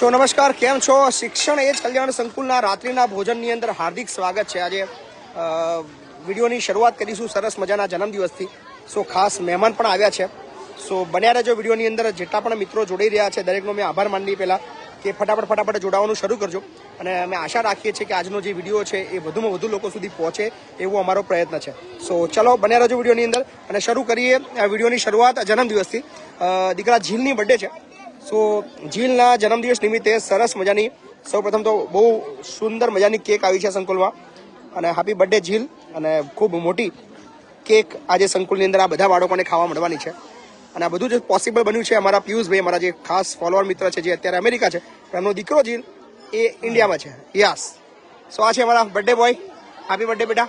સો નમસ્કાર, કેમ છો? શિક્ષણ એ જ કલ્યાણ સંકુલના રાત્રિના ભોજનની અંદર હાર્દિક સ્વાગત છે. આજે વિડીયોની શરૂઆત કરીશું સરસ મજાના જન્મદિવસથી. સો ખાસ મહેમાન પણ આવ્યા છે. સો બન્યા રહેજો વિડીયોની અંદર. જેટલા પણ મિત્રો જોડાઈ રહ્યા છે દરેકનો મેં આભાર માની પહેલાં કે ફટાફટ જોડાવાનું શરૂ કરજો. અને અમે આશા રાખીએ છીએ કે આજનો જે વિડીયો છે એ વધુમાં વધુ લોકો સુધી પહોંચે એવો અમારો પ્રયત્ન છે. સો ચલો બન્યા રહેજો વિડીયોની અંદર અને શરૂ કરીએ આ વિડીયોની શરૂઆત જન્મદિવસથી. દીકરા ઝીલની બર્થડે છે. સો ઝીલના જન્મદિવસ નિમિત્તે સરસ મજાની સૌપ્રથમ તો બહુ સુંદર મજાની કેક આવી છે સંકુલમાં. અને હેપી બર્થડે ઝીલ. અને ખૂબ મોટી કેક આજે સંકુલની અંદર આ બધા બાળકોને ખાવા મળવાની છે. અને આ બધું જ પોસિબલ બન્યું છે અમારા પિયુષભાઈ, અમારા જે ખાસ ફોલોઅર મિત્ર છે જે અત્યારે અમેરિકા છે, એમનો દીકરો ઝીલ એ ઇન્ડિયામાં છે. યસ. સો આ છે અમારા બર્થડે બોય. હેપી બર્થડે બેટા.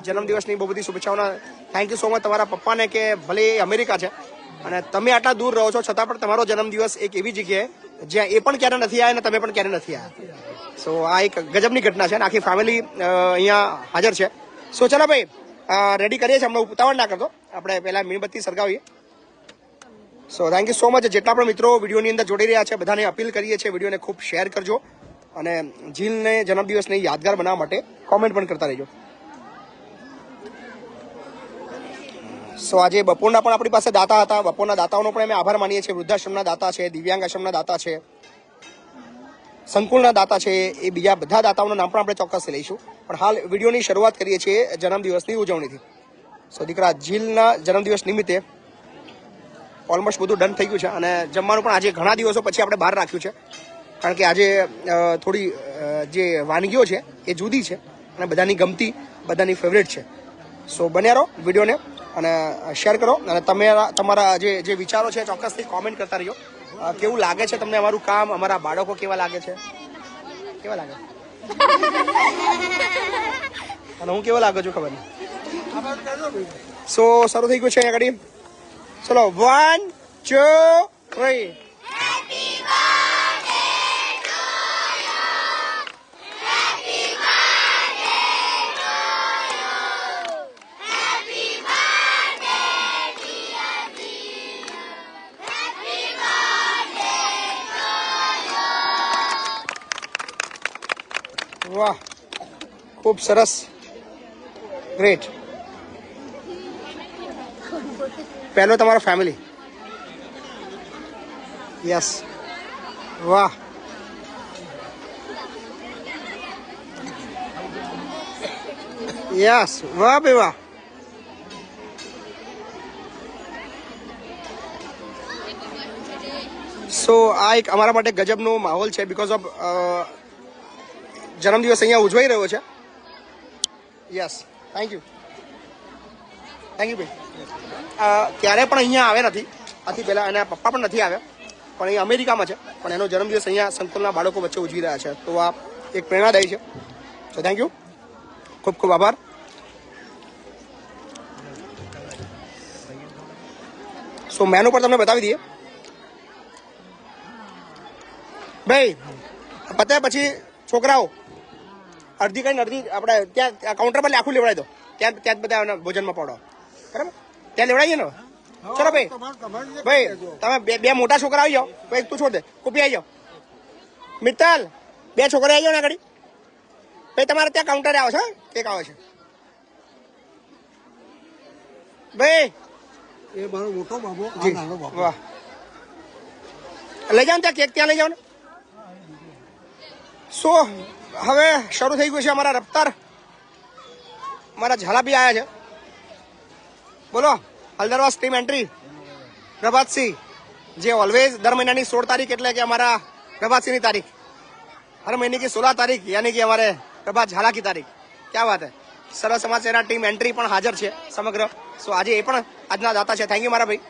જન્મદિવસની બહુ બધી શુભેચ્છાઓના થેન્ક યુ સો મચ તમારા પપ્પાને કે ભલે એ અમેરિકા છે અને તમે આટલા દૂર રહો છો છતાં પણ તમારો જન્મદિવસ એક એવી જગ્યાએ જ્યાં એ પણ ક્યારે નથી આવ્યા અને તમે પણ ક્યારે નથી આવ્યા. સો આ એક ગજબની ઘટના છે અને આખી ફેમિલી અહીંયા હાજર છે. સો ચાલો ભાઈ રેડી કરીએ છીએ, હમણાં ઉતાવળ ના કરતો, આપણે પહેલાં મીણબત્તી સળગાવીએ. So thank you so much. જેટલા પણ મિત્રો વિડીયોની અંદર જોડી રહ્યા છે બધાને અપીલ કરીએ છીએ વિડીયોને ખૂબ શેર કરજો અને ઝીલને જન્મદિવસને યાદગાર બનાવવા માટે કોમેન્ટ પણ કરતા રહેજો. સો આજે બપોરના પણ આપણી પાસે દાતા હતા. બપોરના દાતાઓનો પણ અમે આભાર માનીએ છીએ. વૃદ્ધાશ્રમના દાતા છે, દિવ્યાંગ આશ્રમના દાતા છે, સંકુલના દાતા છે, એ બીજા બધા દાતાઓના નામ પણ આપણે ચોક્કસ લઈશું. પણ હાલ વિડીયોની શરૂઆત કરીએ છીએ જન્મદિવસની ઉજવણીથી. સો દીકરા ઝીલના જન્મદિવસ નિમિત્તે ઓલમોસ્ટ બધું ડન થઈ ગયું છે અને જમવાનું પણ આજે ઘણા દિવસો પછી આપણે બહાર રાખ્યું છે કારણ કે આજે થોડી જે વાનગીઓ છે એ જુદી છે અને બધાની ગમતી, બધાની ફેવરેટ છે. સો બન્યા રહો વિડીયોને અને શેર કરો અને તમે તમારા જે વિચારો છે ચોક્કસથી કોમેન્ટ કરતા રહ્યો. કેવું લાગે છે તમને અમારું કામ, અમારા બાળકો કેવા લાગે છે, કેવા લાગે અને હું કેવો લાગુ છું ખબર નહીં. સો શરૂ થઈ ગયું છે અહીંયા આગળ. ચલો 1 2 3. વાહ, ખૂબ સરસ, ગ્રેટ. પહેલો તમારો ફેમિલી. યસ, વાહ. યસ, વાહ ભાઈ વાહ. સો આ એક અમારા માટે ગજબનો માહોલ છે બિકોઝ ઓફ જન્મદિવસ અહીંયા ઉજવાઈ રહ્યો છે. યસ, થેન્ક યુ ભાઈ. ક્યારે પણ અહીંયા આવ્યા નથી આથી પહેલાં, એના પપ્પા પણ નથી આવ્યા પણ અહીંયા અમેરિકામાં છે, પણ એનો જન્મદિવસ અહીંયા સંકુલના બાળકો વચ્ચે ઉજવી રહ્યા છે. તો આ એક પ્રેરણાદાયી છે. તો થેન્ક યુ, ખૂબ ખૂબ આભાર. સો મેનુ પર તમને બતાવી દઈએ ભાઈ. પતે પછી છોકરાઓ અડધી કરીને અડધી આપણે ત્યાં કાઉન્ટર પર આખું લેવડાવી દો, ત્યાં બધા ભોજનમાં પાડો, બરાબર? ત્યાં લેવડાવીએ ને. ચલો ભાઈ તમે બે મોટા છોકરા આવી જાઓ. ભાઈ તું છોડ દે, કુપી આવી જાઓ. મિત્તલ, 2 છોકરા આવી જાઓ ને આગળ. ભાઈ તમારે ત્યાં કાઉન્ટરે આવે છે, કેક આવે છે ભાઈ. એ મારો મોટો બાબો, આ નાનો બાબો. વાહ, લઈ જાઓ ને ત્યાં કેક, ત્યાં લઈ જાઓ ને. સો હવે શરૂ થઈ ગયું છે અમારા રફતાર. અમારા ઝાલા બી આવ્યા છે. બોલો, હલદરવાસ ટીમ એન્ટ્રી પ્રભાતસિંહ, જે ઓલવેઝ દર મહિનાની 16 તારીખ એટલે કે અમારા પ્રભાતસિંહની તારીખ, हर महीने की 16 तारीख यानी कि हमारे प्रभात झाला की तारीख. क्या बात है. સરસ સમાચાર. ટીમ એન્ટ્રી પણ હાજર છે સમગ્ર. સો આજે એ પણ આજના દાતા છે. થેન્ક યુ મારા ભાઈ.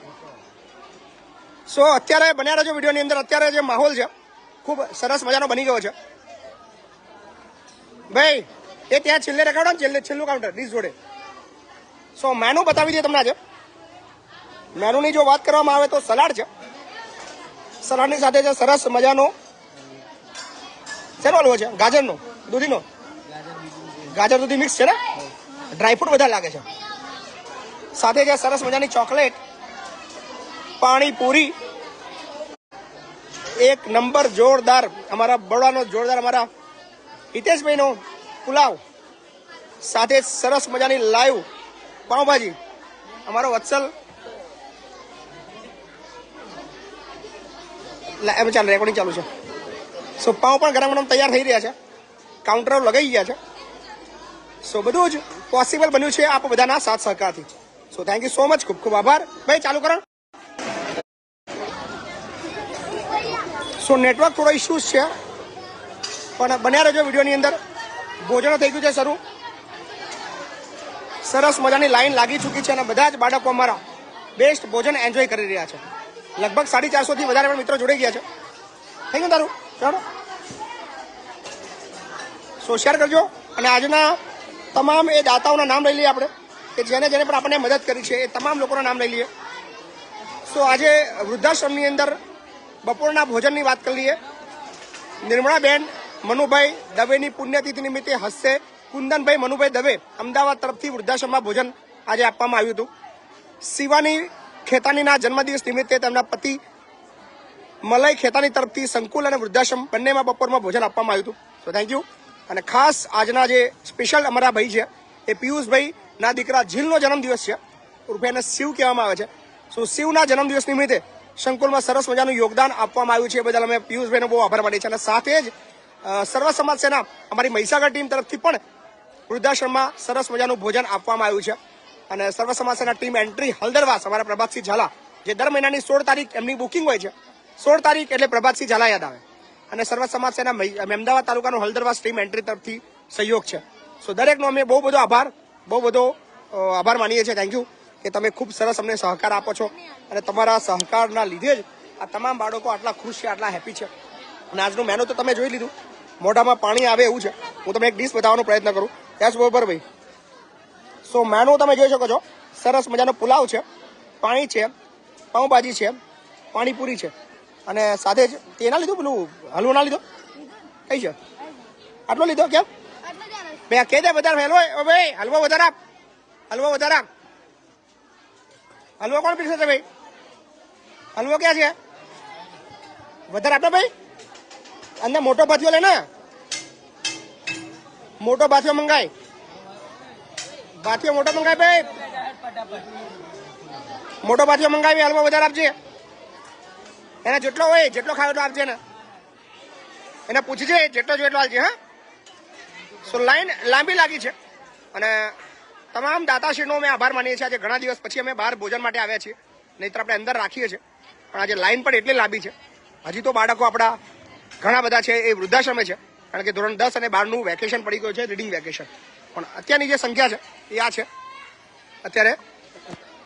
સો અત્યારે બન્યા રહેજો વિડીયોની અંદર. અત્યારે જે માહોલ છે ખૂબ સરસ મજાનો બની ગયો છે ભાઈ. એ ત્યાં છેલ્લે રખાડો ને, છેલ્લું કાઉન્ટર ડીશ જોડે. સો મેનુ બતાવી દઈએ તમને. આજે મેનુની જો વાત કરવામાં આવે તો સલાડ છે. સલાડની સાથે છે સરસ મજાનો શેનો હલવો છે? ગાજરનો, દૂધીનો. ગાજર દૂધી મિક્સ છે ને, ડ્રાયફ્રૂટ બધા લાગે છે. સાથે છે સરસ મજાની ચોકલેટ, પાણીપુરી એક નંબર જોરદાર અમારા બરોડાનો જોરદાર અમારા હિતેશભાઈનો પુલાવ સાથે સરસ મજાની લાઈવ પાઉંભાજી અમારો વત્સલ એમ ચાલ રેકોર્ડિંગ ચાલુ છે. સો પાઉં પણ ગરમ ગરમ તૈયાર થઈ રહ્યા છે, કાઉન્ટરો લગાઈ ગયા છે. સો બધું જ પોસિબલ બન્યું છે આપ બધાના સાથ સહકારથી. સો થેન્ક યુ સો મચ, ખૂબ ખૂબ આભાર. ભાઈ ચાલુ કરો. સો નેટવર્ક થોડો ઇસ્યુઝ છે પણ બન્યા રહેજો વિડીયોની અંદર. ભોજન થઈ ગયું છે શરૂ, સરસ મજાની લાઈન લાગી ચૂકી છે અને બધા જ બાળકો અમારા બેસ્ટ ભોજન એન્જોય કરી રહ્યા છે. લગભગ 450 થી વધારે પણ મિત્રો જોડાઈ ગયા છે. થઈ ગયું તારું? ચાલો સો શેર કરજો. અને આજના તમામ એ દાતાઓના નામ લઈ લઈએ આપણે, કે જેને જેને પણ આપણને મદદ કરી છે એ તમામ લોકોના નામ લઈ લઈએ. સો આજે વૃદ્ધાશ્રમની અંદર બપોરના ભોજનની વાત કરી લઈએ. નિર્મળાબેન મનુભાઈ દવેની પુણ્યતિથિ નિમિત્તે હસ્તે કુંદનભાઈ મનુભાઈ દવે અમદાવાદ તરફથી વૃદ્ધાશ્રમમાં ભોજન આજે આપવામાં આવ્યું હતું. શિવાની ખેતાનીના જન્મદિવસ નિમિત્તે તેમના પતિ મલય ખેતાની તરફથી સંકુલ અને વૃદ્ધાશ્રમ બંનેમાં બપોરમાં ભોજન આપવામાં આવ્યું હતું. સો થેન્ક યુ. અને ખાસ આજના જે સ્પેશિયલ અમારા ભાઈ છે એ પિયુષભાઈ ના દીકરા ઝીલનો જન્મદિવસ છે, ઉર્ફે એને શિવ કહેવામાં આવે છે. સો શિવના જન્મદિવસ નિમિત્તે સંકુલમાં સરસ મજાનું યોગદાન આપવામાં આવ્યું છે. એ બદલ અમે પિયુષભાઈનો બહુ આભાર માનીએ છીએ. અને સાથે જ સર્વ સમાજ સેના અમારી મહીસાગર ટીમ તરફથી પણ વૃદ્ધાશ્રમમાં સરસ મજાનું ભોજન આપવામાં આવ્યું છે. અને સર્વ સમાજ સેના ટીમ એન્ટ્રી હલદરવાસ અમારા પ્રભાતસિંહ ઝાલા, જે દર મહિનાની 16 તારીખ એમની બુકિંગ હોય છે, 16 તારીખ એટલે પ્રભાતસિંહ ઝાલા યાદ આવે. અને સર્વ સમાજ સેના અમદાવાદ તાલુકાનું હલદરવાસ ટીમ એન્ટ્રી તરફથી સહયોગ છે. સો દરેકનો અમે બહુ બધો આભાર માનીએ છીએ. થેન્ક યુ કે તમે ખૂબ સરસ અમને સહકાર આપો છો અને તમારા સહકારના લીધે જ આ તમામ બાળકો આટલા ખુશ છે, આટલા હેપી છે. અને આજનું મેનુ તો તમે જોઈ લીધું, મોઢામાં પાણી આવે એવું છે. હું તમને એક ડીશ બતાવવાનો પ્રયત્ન કરું. યસ બરોબર ભાઈ. સો મેનુ તમે જોઈ શકો છો, સરસ મજાનો પુલાવ છે, પાણી છે, પાઉંભાજી છે, પાણીપુરી છે અને સાથે જ તે ના લીધું, પેલું હલવો ના લીધો? કઈ છે? આટલો લીધો કેમ? ભાઈ કહી દે વધારે હલવો. ભાઈ હલવો વધારે આપ, હલવો વધારે આપ. હલવો કોણ પીરસે છે ભાઈ? હલવો ક્યાં છે? વધારે આપો ભાઈ. અંદર મોટો ભાથીઓ લે ને, મોટો ભાથીઓ મંગાય. ભાથીઓ મોટો મંગાય ભાઈ, મોટો ભાથીઓ મંગાવી. હલવો વધારે આપજે. એને જેટલો હોય જેટલો ખાવ એટલો આપજે ને, એને પૂછજે જેટલો જોઈએ એટલો આપજે. હા. સો લાઈન લાંબી લાગી છે અને તમામ દાતાશ્રીનો અમે આભાર માનીએ છીએ. આજે ઘણા દિવસ પછી અમે બહાર ભોજન માટે આવ્યા છીએ, નહીંતર આપણે અંદર રાખીએ છીએ. પણ આજે લાઈન પણ એટલી લાંબી છે. હજી તો બાળકો આપણા ઘણા બધા છે એ વૃદ્ધાશ્રમે છે, કારણ કે ધોરણ 10 અને 12નું વેકેશન પડી ગયું છે, રીડિંગ વેકેશન. પણ અત્યારની જે સંખ્યા છે એ આ છે. અત્યારે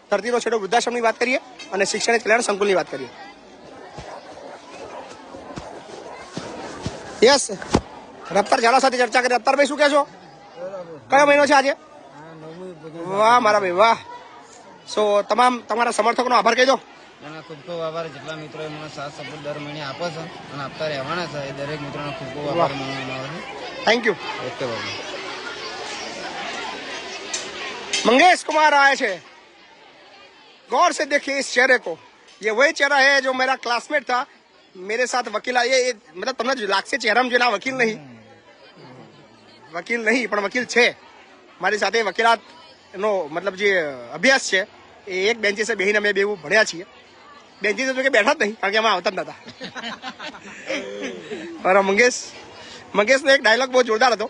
ધરતીનો છેડો વૃદ્ધાશ્રમની વાત કરીએ અને શિક્ષણ કલ્યાણ સંકુલની વાત કરીએ. યસ, રફતાર ઝાલા સાથે ચર્ચા કરી. રફતારભાઈ શું કહેશો? કયો મહિનો છે આજે? વાહ મારા ભાઈ વાહ. સો તમારા સમર્થકોનો આભાર કહી દો. એના ખૂબ ખૂબ આભાર. જેટલા મિત્રોએ મને સાથ સપોર્ટ દર મહિને આપે છે અને આપતા રહેવાના છે, એ દરેક મિત્રોનો ખૂબ ખૂબ આભાર માનવામાં આવે છે. Thank you. Okay Babu. Mangesh Kumar आए थे. गौर से देखिए इस चेहरे को. ये वही चेहरा है जो मेरा क्लासमेट था, मेरे साथ वकीला. ये मतलब તમને લાગશે ચહેરામાં જેના વકીલ નહીં પણ વકીલ છે. મારી સાથે વકીલાતનો મતલબ જે અભ્યાસ છે એ એક બેન્ચીસે બેહીને અમે બેવું ભણ્યા છીએ. બેન્ચીસે તો કે બેઠા જ નહીં, કારણ કે અમે આવતા જ નતા. મારા મંગેશનો એક ડાયલોગ બહુ જોરદાર હતો.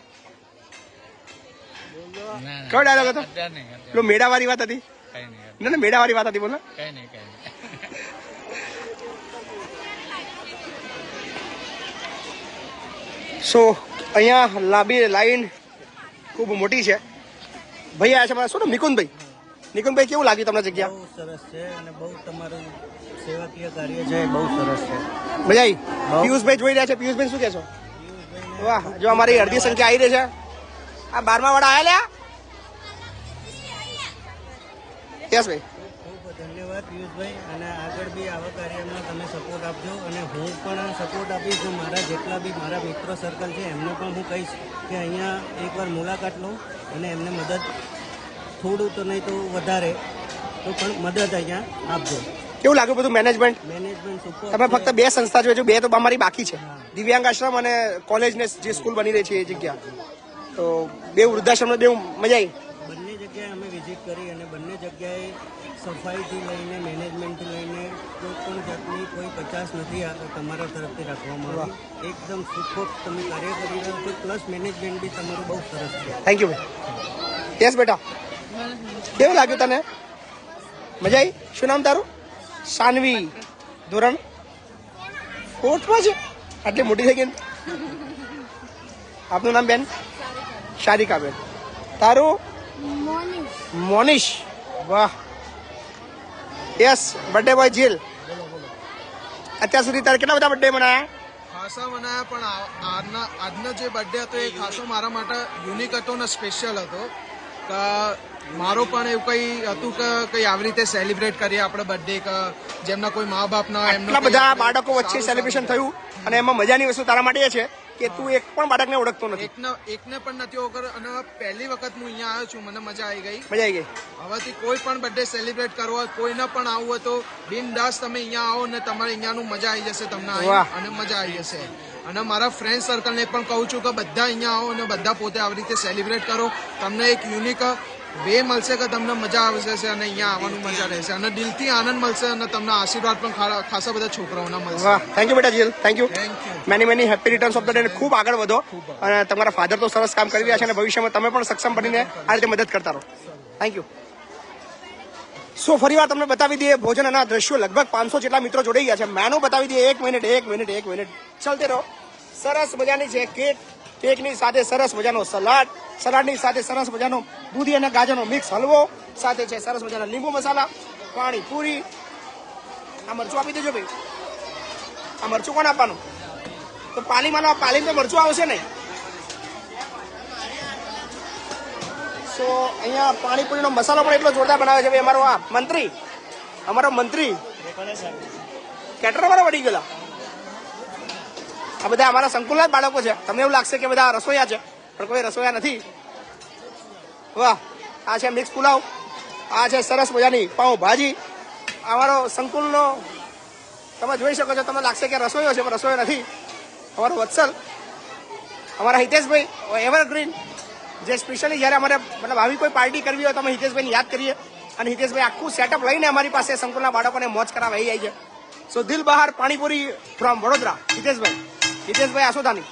કયો ડાયલોગ હતો? પેલો મેળાવાળી વાત હતી. ના મેળાવાળી વાત હતી. બોલો. સો અહીંયા લાંબી લાઈન ખૂબ મોટી છે. ભાઈ આ છે મારા શું નિકુંજભાઈ કેવું લાગ્યું તમને જગ્યા? બહુ સરસ છે અને બહુ તમારું સેવાકીય કાર્ય છે, બહુ સરસ છે. મજા આવી. પિયુષભાઈ જોઈ રહ્યા છે. પિયુષભાઈ શું કહેશો? વાહ, જો અમારી અડધી સંખ્યા આવી રહી છે. આ 12મા વાળા આયા લ્યા. યસ ભાઈ. ખૂબ ધન્યવાદ પિયુષભાઈ, અને આગળ બી આવા કાર્યમાં તમે સપોર્ટ આપજો. અને હું પણ સપોર્ટ આપીશ. જો મારા જેટલા બી મારા મિત્રો સર્કલ છે એમને પણ હું કહીશ કે અહીંયા એકવાર મુલાકાત લો અને એમને મદદ થોડું તો નહીં તો વધારે તો પણ મદદ અહીંયા આપજો. કેવું લાગ્યું બધું મેનેજમેન્ટ? મેનેજમેન્ટ સુપર તમે ફક્ત 2 સંસ્થા જોઈ, 2 તો અમારી બાકી છે, હા. દિવ્યાંગ આશ્રમ અને કોલેજ ને જે સ્કૂલ બની રહી છે એ જગ્યા. તો 2 વૃદ્ધાશ્રમ 2 મજા આવી. બંને જગ્યાએ અમે વિઝિટ કરી અને બંને જગ્યાએ સફાઈથી લઈને મેનેજમેન્ટથી લઈને કોઈ પણ જાતની કોઈ કચાશ નથી તમારા તરફથી રાખવામાં આવી. એકદમ સુખદ તમે કાર્ય કરી રહ્યા છો, પ્લસ મેનેજમેન્ટ બી તમારું બહુ સરસ છે. થેન્ક યુ ભાઈ. યસ બેટા, કેવું લાગ્યું તને? મજા આવી? શું નામ તારું? સાનવી. ધોરણ 4માં છે? આટલી મોટી થઈ ગઈ ને? આપનું નામ બેન? શારિકા બેન. તારું? મોનિશ. વાહ. યસ, બર્થડે બોય જીલ. અત્યાર સુધી તારે કેટલા બધા બર્થડે મનાયા? ખાસા મનાયા, પણ આજનો જે બર્થડે હતો એ ખાસો મારા માટે યુનિક હતો ને સ્પેશિયલ હતો. કે મારો પણ એવું કંઈ હતું કે કંઈ આવી રીતે સેલિબ્રેટ કરીએ આપણે બર્થડે, કે જેમના કોઈ મા બાપ ના એમના એટલા બધા બાળકો વચ્ચે સેલિબ્રેશન થયું અને એમાં મજાની વસ્તુ તારા માટે એ છે કે તું એક પણ બાળકને ઓળખતો નથી. એકને પણ નથી ઓળખતો. અને પહેલી વખત હું અહીંયા આવ્યો છું, મને મજા આવી ગઈ. મજા આવી ગઈ. હવેથી કોઈ પણ બર્થડે સેલિબ્રેટ કરવો હોય, કોઈને પણ આવવું હોય તો બિનદાસ તમે અહીંયા આવો ને તમારે અહીંયાનું મજા આવી જશે તમને વાહ. અને મજા આવી જશે. અને મારા ફ્રેન્ડ સર્કલને પણ કહું છું કે બધા અહીંયા આવો અને બધા પોતે આવી રીતે સેલિબ્રેટ કરો. તમને એક યુનિક વે મળશે કે તમને મજા આવશે અને અહીંયા આવવાનું મજા રહેશે અને દિલથી આનંદ મળશે અને તમને આશીર્વાદ પણ ખાસા બધા છોકરાઓના મળશે. વાહ, થેન્ક યુ બેટા Jeel, thank you. Thank you. Many happy returns of the day. ખૂબ આગળ વધો અને તમારા ફાધર તો સરસ કામ કરી રહ્યા છે અને ભવિષ્યમાં તમે પણ સક્ષમ બનીને આ રીતે મદદ કરતા રહો. Thank you. સો ફરીવાર તમને બતાવી દઈએ ભોજન અને દ્રશ્યો. લગભગ 500 જેટલા મિત્રો જોડાઈ ગયા છે. મેનુ બતાવી દઈએ. 1 મિનિટ ચાલતે રહો. સરસ મજાની છે કેક, કેકની સાથે સરસ મજાનો સલાડ, સલાડની સાથે સરસ મજાનો દૂધી અને ગાજરનો મિક્સ હલવો, સાથે છે સરસ મજાના લીંબુ મસાલા, પાણી પૂરી. આ મરચું આપી દેજો ભાઈ. આ મરચું કોણ આપવાનું? તો પાલીમાં તો મરચું આવશે નહીં. સો અહીંયા પાણીપુરીનો મસાલો પણ એટલો જોરદાર બનાવે છે ભાઈ અમારો આ મંત્રી, અમારો મંત્રી કેટર વાળા વળી ગયેલા. આ બધા અમારા સંકુલના જ બાળકો છે. તમને એવું લાગશે કે બધા રસોઈયા છે, પણ કોઈ રસોઈયા નથી. વાહ. આ છે મિક્સ પુલાવ, આ છે સરસ મજાની પાઉં ભાજી. અમારો સંકુલનો તમે જોઈ શકો છો, તમને લાગશે કે રસોઈયો છે, પણ રસોઈયો નથી. અમારો વત્સલ, અમારા હિતેશભાઈ એવરગ્રીન, જે સ્પેશિયલી જ્યારે અમારે મતલબ આવી કોઈ પાર્ટી કરવી હોય તો અમે હિતેશભાઈને યાદ કરીએ અને હિતેશભાઈ આખું સેટઅપ લઈને અમારી પાસે સંકુલના બાળકોને મોજ કરાવવા આવી જાય છે. સો દિલ બહાર પાણીપુરી ફ્રોમ વડોદરા, હિતેશભાઈ આસોદાની.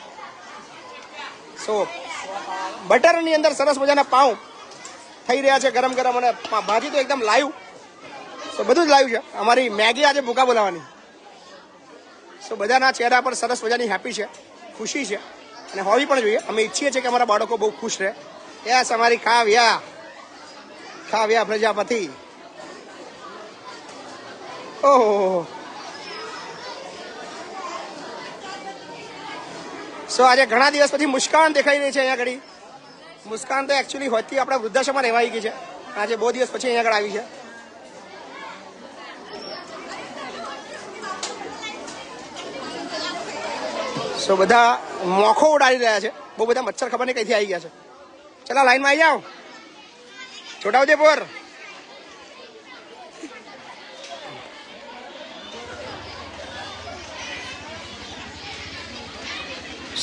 સો બટરની અંદર સરસ મજાના પાઉં થઈ રહ્યા છે ગરમ ગરમ અને ભાજી તો એકદમ લાઈવ. સો બધું જ લાઈવ છે. અમારી મેગી આજે ભૂકા બોલાવાની. સો બધાના ચહેરા પર સરસ મજાની હેપી છે, ખુશી છે અને હોવી પણ જોઈએ. અમે ઈચ્છીએ છીએ કે અમારા બાળકો બહુ ખુશ રહે. યસ, અમારી કાવ્યા પ્રજાપતિ. ઓહો. સો આજે ઘણા દિવસ પછી મુસ્કાન દેખાઈ રહી છે અહીંયા આગળ. મુસ્કાન તો એકચ્યુઅલી હોયથી આપણે વૃદ્ધાશ્રમમાં રહેવાઈ ગઈ છે. આજે બહુ દિવસ પછી અહીંયા આગળ આવી છે. સો બધા મોખો ઉડાડી રહ્યા છે. બહુ બધા મચ્છર ખબર નહીં કઈથી આવી ગયા છે. ચલા લાઈનમાં આવી જાઓ. છોટાઉદેપુર.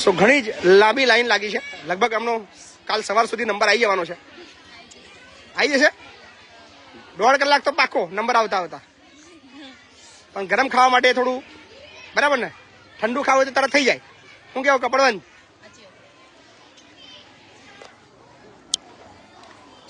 સો ઘણી જ લાંબી લાઈન લાગી છે. લગભગ આમનો કાલ સવાર સુધી નંબર આવી જવાનો છે. આવી જશે 1.5 કલાક તો પાકો નંબર આવતા. પણ ગરમ ખાવા માટે થોડું બરાબર ને, ઠંડુ ખાવું હોય તો તરત થઈ જાય. શું કેવું કપડવંત?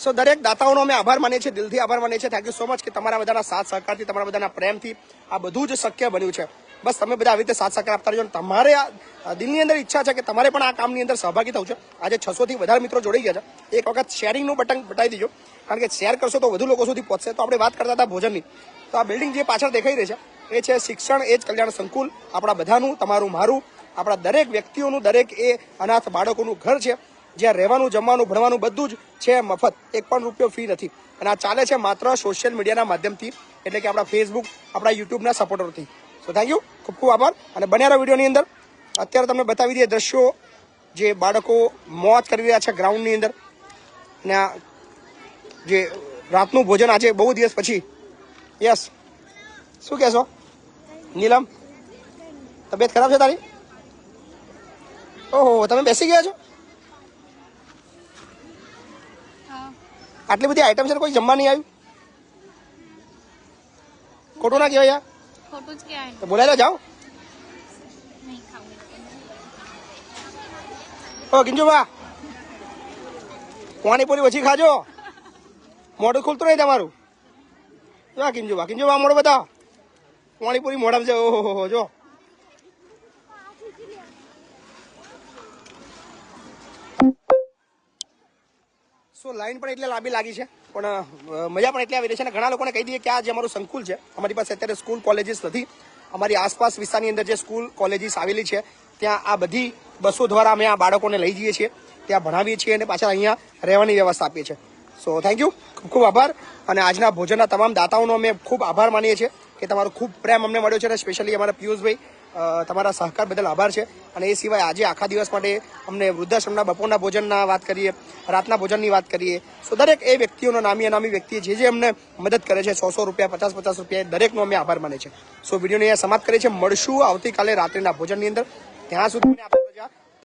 સો દરેક દાતાઓનો અમે આભાર માનીએ છીએ, દિલથી આભાર માનીએ છીએ. થેન્ક યુ સો મચ કે તમારા બધાના સાથ સહકારથી, તમારા બધાના પ્રેમથી આ બધું જ શક્ય બન્યું છે. બસ તમે બધા આવી રીતે સાથ સહકાર આપતા રહેજો. તમારે આ દિલની અંદર ઈચ્છા છે કે તમારે પણ આ કામની અંદર સહભાગી થવું છે. આજે 600 થી વધારે મિત્રો જોડાઈ ગયા છે. એક વખત શેરિંગનું બટન બતાવી દીજો, કારણ કે શેર કરશો તો વધુ લોકો સુધી પહોંચશે. તો આપણે વાત કરતા હતા ભોજનની. તો આ બિલ્ડિંગ જે પાછળ દેખાઈ રહી છે એ છે શિક્ષણ એ જ કલ્યાણ સંકુલ. આપણા બધાનું, તમારું, મારું, આપણા દરેક વ્યક્તિઓનું, દરેક એ અનાથ બાળકોનું ઘર છે, જ્યાં રહેવાનું, જમવાનું, ભણવાનું બધું જ છે મફત. 1 પણ રૂપિયો ફી નથી. અને આ ચાલે છે માત્ર સોશિયલ મીડિયાના માધ્યમથી, એટલે કે આપણા ફેસબુક, આપણા યુટ્યુબના સપોર્ટરથી. સો થેન્ક યુ, ખૂબ ખૂબ આભાર. અને બન્યા રહો વિડીયોની અંદર. અત્યારે તમને બતાવી દઈએ દ્રશ્યો જે બાળકો મોજ કરી રહ્યા છે ગ્રાઉન્ડની અંદર. અને આ જે રાતનું ભોજન આજે બહુ દિવસ પછી. યસ, શું કહેશો નીલમ? તબિયત ખરાબ છે તારી? ઓહો, તમે બેસી ગયા છો? આટલી બધી આઈટમ છે ને કોઈ જમવા નહીં આવ્યું? ખોટું ના કહેવાય યાર. ખોટું જ કહેવાય. તો બોલાવી લો, જાઓ. નહીં ખાવું. ઓ કિંજુબા, પાણીપુરી ઓછી ખાજો, મોઢું ખુલતું નહીં તમારું. જો કિંજુબા મોઢું બતાવો. પાણીપુરી મોઢામાં છે. ઓહો જો. લાઈન પણ એટલે લાંબી લાગી છે, પણ મજા પણ એટલે આવી રહી છે. અને ઘણા લોકોને કહી દઈએ કે આ જે અમારું સંકુલ છે, અમારી પાસે અત્યારે સ્કૂલ કોલેજીસ નથી. અમારી આસપાસ વિસ્તારની અંદર જે સ્કૂલ કોલેજીસ આવેલી છે ત્યાં આ બધી બસો દ્વારા અમે આ બાળકોને લઈ જઈએ છીએ, ત્યાં ભણાવીએ છીએ અને પાછા અહીંયા રહેવાની વ્યવસ્થા આપીએ છીએ. સો થેન્ક યુ, ખૂબ ખૂબ આભાર. અને આજના ભોજનના તમામ દાતાઓનો અમે ખૂબ આભાર માનીએ છીએ કે તમારો ખૂબ પ્રેમ અમને મળ્યો છે. અને સ્પેશિયલી અમારા પિયુષભાઈ, તમારા સહકાર બદલ આભાર છે. અને એ સિવાય આજે આખા દિવસ માટે અમને વૃદ્ધાશ્રમના બપોરના ભોજનના વાત કરીએ, રાતના ભોજનની વાત કરીએ, સો દરેક એ વ્યક્તિઓનો નામી અનામી વ્યક્તિએ જે અમને મદદ કરે છે, 100 રૂપિયા, 50 રૂપિયા, દરેકનો અમે આભાર માને છે. સો વિડીયોને અહીંયા સમાપ્ત કરીએ છીએ. મળશું આવતીકાલે રાત્રિના ભોજનની અંદર. ત્યાં સુધી